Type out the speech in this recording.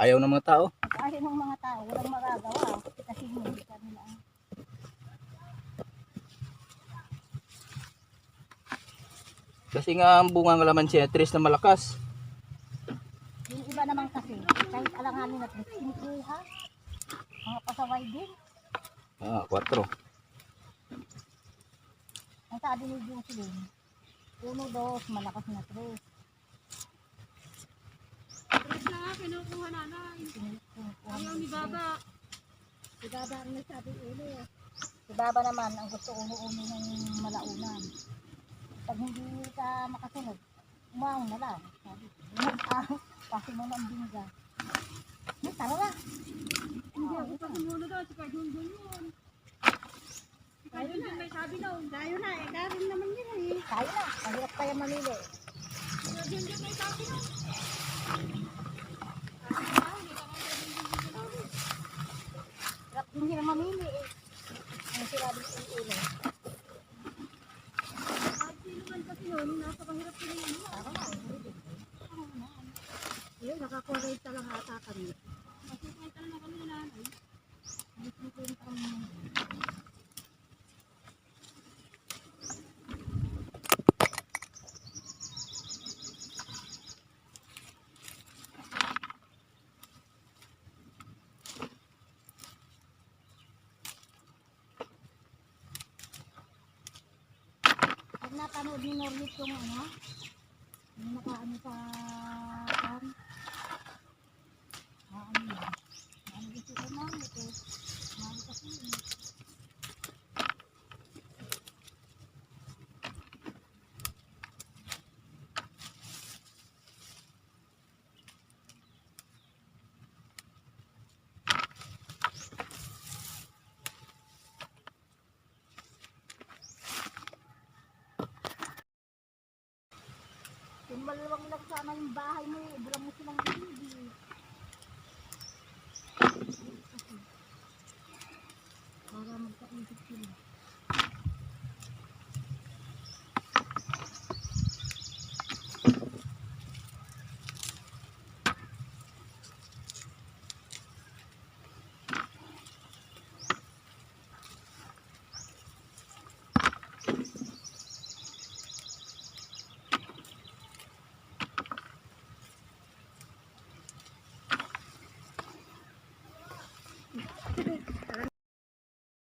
Ayaw ng mga tao. Ayaw ng mga tao, walang magagawa. Kasi hindi kanila. Kasi nga ang bunga ng lamansiya, tres na malakas. Yung iba naman kasi, kahit alanganin na tres, kinukuha. Mga pasaway din. 4. Ang sabi ni Jocelyn, 1, 2, malakas na tres. Tres na nga, kinukuha nanay. Ayaw ni Baba. Si Baba ang nagsabi ulo. Si Baba naman ang gusto ulo-ulo ng malaunan. Pag hindi ka makasunod, umaong na lang. Sabi ko, kasi mo ng bingga. Tara na. Hindi ako pa sumunod daw, si Kajun yun. Si Kajun may sabi daw. Tayo na, ikarin naman yun eh. Tayo na, mahirap tayo mamili. Si Kajun may sabi daw. Hirap din sila mamili eh. Ang sinabi ko yung ulo. Kahit sino man kasi yun, nasa kahirap sila yun. Tara na. Ayun, nakakorate lang ata kami. Kasi kahit lang kami na nanay. Pag napanood ni Norlit yung ano, yung nakaano sa kan, ano yun, ano gusto ko na ito, mahal kasi yun. Kung maluwang lang sana yung bahay mo, bulang mo silang bibig. Para magkaisip sila.